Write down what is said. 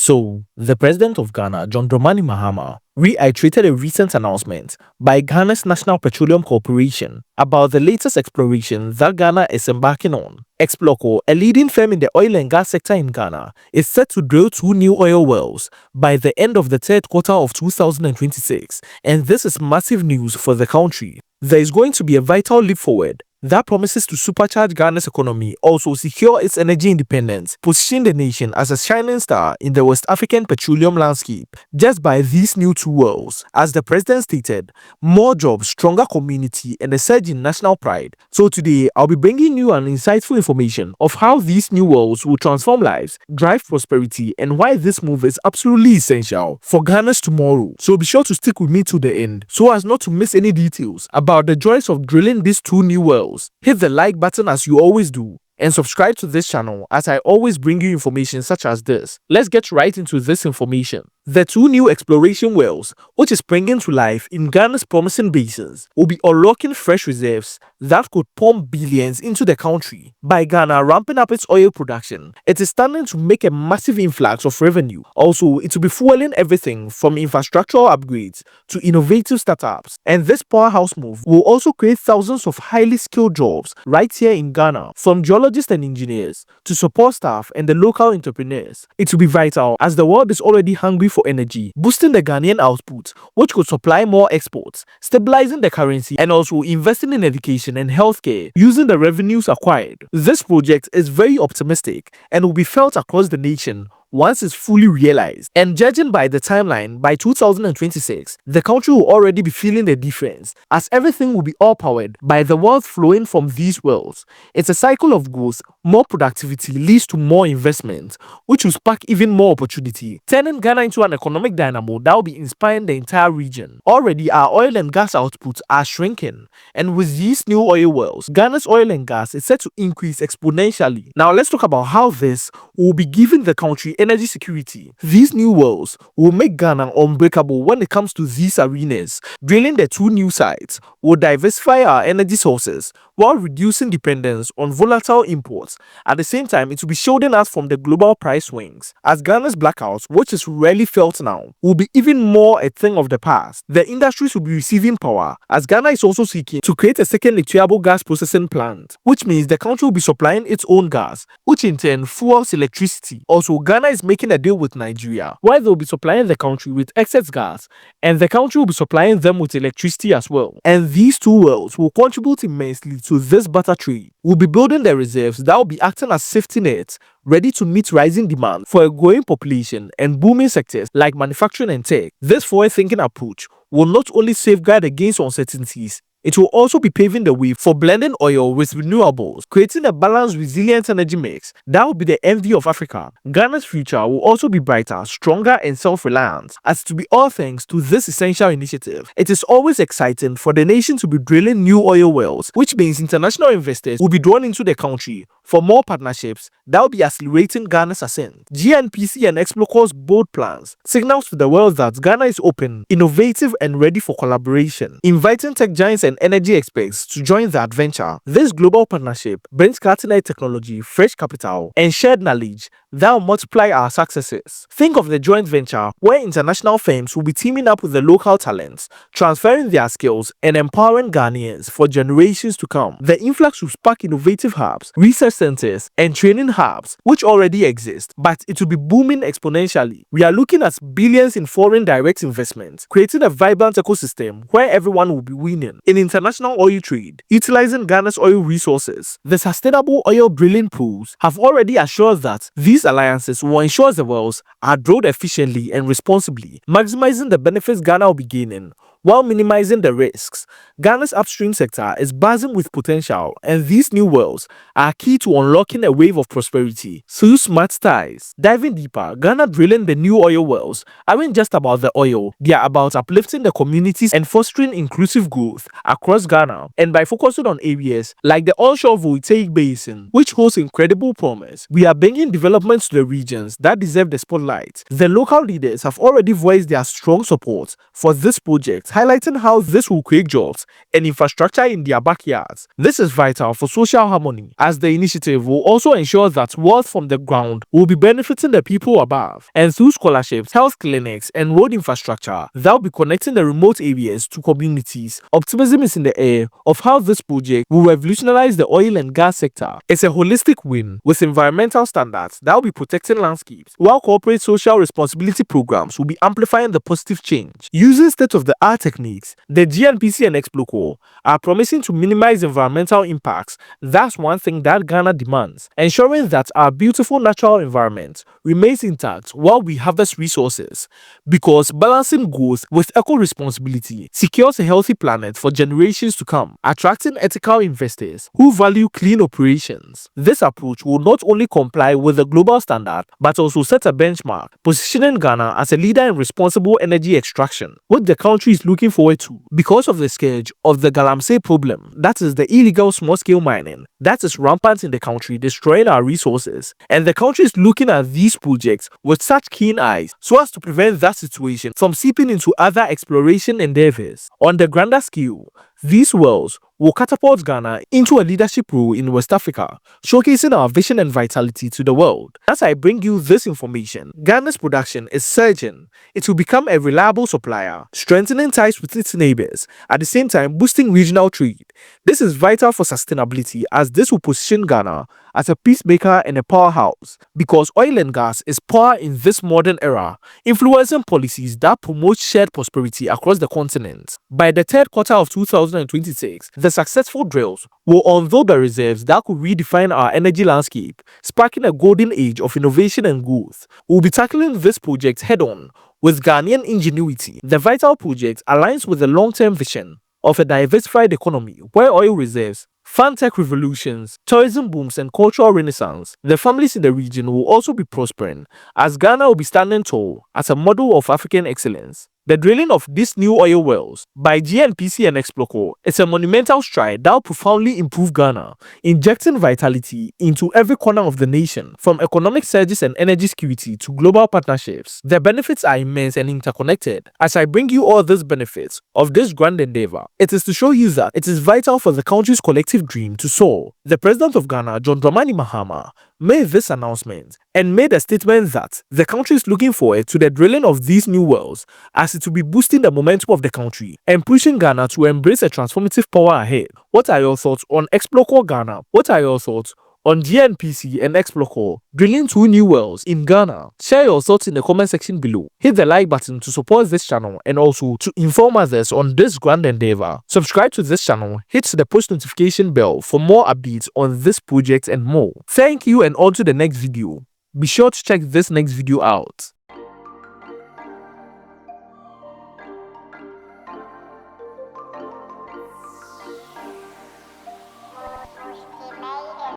So, the president of Ghana, John Dramani Mahama, reiterated a recent announcement by Ghana's National Petroleum Corporation about the latest exploration that Ghana is embarking on. Explorco, a leading firm in the oil and gas sector in Ghana, is set to drill 2 new oil wells by the end of the third quarter of 2026, and this is massive news for the country. There is going to be a vital leap forward that promises to supercharge Ghana's economy, also secure its energy independence, position the nation as a shining star in the West African petroleum landscape. Just by these new 2 wells, as the president stated, more jobs, stronger community, and a surge in national pride. So today, I'll be bringing you an insightful information of how these new wells will transform lives, drive prosperity, and why this move is absolutely essential for Ghana's tomorrow. So be sure to stick with me to the end so as not to miss any details about the joys of drilling these 2 new wells. Hit the like button as you always do, and subscribe to this channel as I always bring you information such as this. Let's get right into this information. The 2 new exploration wells, which is bringing to life in Ghana's promising basins, will be unlocking fresh reserves that could pump billions into the country. By Ghana ramping up its oil production, it is standing to make a massive influx of revenue. Also, it will be fueling everything from infrastructural upgrades to innovative startups. And this powerhouse move will also create thousands of highly skilled jobs right here in Ghana, from geologists and engineers to support staff and the local entrepreneurs. It will be vital as the world is already hungry for energy, boosting the Ghanaian output, which could supply more exports, stabilizing the currency, and also investing in education and healthcare using the revenues acquired. This project is very optimistic and will be felt across the nation once it's fully realized. And judging by the timeline, by 2026, the country will already be feeling the difference, as everything will be all powered by the wealth flowing from these wells. It's a cycle of growth. More productivity leads to more investment, which will spark even more opportunity, turning Ghana into an economic dynamo that will be inspiring the entire region. Already, our oil and gas outputs are shrinking, and with these new oil wells, Ghana's oil and gas is set to increase exponentially. Now, let's talk about how this will be giving the country energy security. These new wells will make Ghana unbreakable when it comes to these arenas. Drilling the 2 new sites will diversify our energy sources while reducing dependence on volatile imports. At the same time, it will be shielding us from the global price swings, as Ghana's blackouts, which is rarely felt now, will be even more a thing of the past. The industries will be receiving power, as Ghana is also seeking to create a second liquefiable gas processing plant, which means the country will be supplying its own gas, which in turn fuels electricity. Also, Ghana is making a deal with Nigeria, where they will be supplying the country with excess gas, and the country will be supplying them with electricity as well. And these 2 wells will contribute immensely to this barter trade. We'll be building the reserves that will be acting as safety nets, ready to meet rising demand for a growing population and booming sectors like manufacturing and tech. This forward-thinking approach will not only safeguard against uncertainties, it will also be paving the way for blending oil with renewables, creating a balanced, resilient energy mix that will be the envy of Africa. Ghana's future will also be brighter, stronger, and self-reliant, as to be all thanks to this essential initiative. It is always exciting for the nation to be drilling new oil wells, which means international investors will be drawn into the country for more partnerships that will be accelerating Ghana's ascent. GNPC and Explorco's bold plans signals to the world that Ghana is open, innovative, and ready for collaboration, inviting tech giants and energy experts to join the adventure. This global partnership brings cutting-edge technology, fresh capital, and shared knowledge that will multiply our successes. Think of the joint venture where international firms will be teaming up with the local talents, transferring their skills, and empowering Ghanaians for generations to come. The influx will spark innovative hubs, research centers, and training hubs, which already exist, but it will be booming exponentially. We are looking at billions in foreign direct investment, creating a vibrant ecosystem where everyone will be winning. In international oil trade, utilizing Ghana's oil resources, the sustainable oil drilling pools have already assured that these alliances will ensure the wells are drilled efficiently and responsibly, maximizing the benefits Ghana will be gaining while minimizing the risks. Ghana's upstream sector is buzzing with potential, and these new wells are key to unlocking a wave of prosperity through smart ties. Diving deeper, Ghana drilling the new oil wells aren't just about the oil, they are about uplifting the communities and fostering inclusive growth across Ghana. And by focusing on areas like the onshore voltaic basin, which holds incredible promise, we are bringing developments to the regions that deserve the spotlight. The local leaders have already voiced their strong support for this project, highlighting how this will create jobs and infrastructure in their backyards. This is vital for social harmony, as the initiative will also ensure that wealth from the ground will be benefiting the people above. And through scholarships, health clinics, and road infrastructure that will be connecting the remote areas to communities, optimism is in the air of how this project will revolutionize the oil and gas sector. It's a holistic win with environmental standards that will be protecting landscapes, while corporate social responsibility programs will be amplifying the positive change. Using state-of-the-art techniques, the GNPC and Exploco are promising to minimize environmental impacts. That's one thing that Ghana demands, ensuring that our beautiful natural environment remains intact while we harvest resources, because balancing growth with eco-responsibility secures a healthy planet for generations to come, attracting ethical investors who value clean operations. This approach will not only comply with the global standard but also set a benchmark, positioning Ghana as a leader in responsible energy extraction, what the country is looking forward to. Because of the scourge of the Galamsey problem, that is the illegal small-scale mining that is rampant in the country, destroying our resources, and the country is looking at these projects with such keen eyes so as to prevent that situation from seeping into other exploration endeavors. On the grander scale, these wells will catapult Ghana into a leadership role in West Africa, showcasing our vision and vitality to the world. As I bring you this information, Ghana's production is surging. It will become a reliable supplier, strengthening ties with its neighbors, at the same time boosting regional trade. This is vital for sustainability, as this will position Ghana as a peacemaker and a powerhouse, because oil and gas is power in this modern era, influencing policies that promote shared prosperity across the continent. By the third quarter of 2026, the successful drills will unveil the reserves that could redefine our energy landscape, sparking a golden age of innovation and growth. We'll be tackling this project head-on with Ghanaian ingenuity. The vital project aligns with the long-term vision of a diversified economy where oil reserves, fan-tech revolutions, tourism booms, and cultural renaissance. The families in the region will also be prospering, as Ghana will be standing tall as a model of African excellence. The drilling of these new oil wells by GNPC and Exploco is a monumental stride that will profoundly improve Ghana, injecting vitality into every corner of the nation, from economic surges and energy security to global partnerships. The benefits are immense and interconnected. As I bring you all these benefits of this grand endeavor, it is to show you that it is vital for the country's collective dream to soar. The President of Ghana, John Mahama, made this announcement and made a statement that the country is looking forward to the drilling of these new wells, as it will be boosting the momentum of the country and pushing Ghana to embrace a transformative power ahead. What are your thoughts on Exploco Ghana? What are your thoughts on GNPC and Exploco drilling 2 new wells in Ghana? Share your thoughts in the comment section below. Hit the like button to support this channel and also to inform others on this grand endeavor. Subscribe to this channel, hit the post notification bell for more updates on this project and more. Thank you, and on to the next video. Be sure to check this next video out.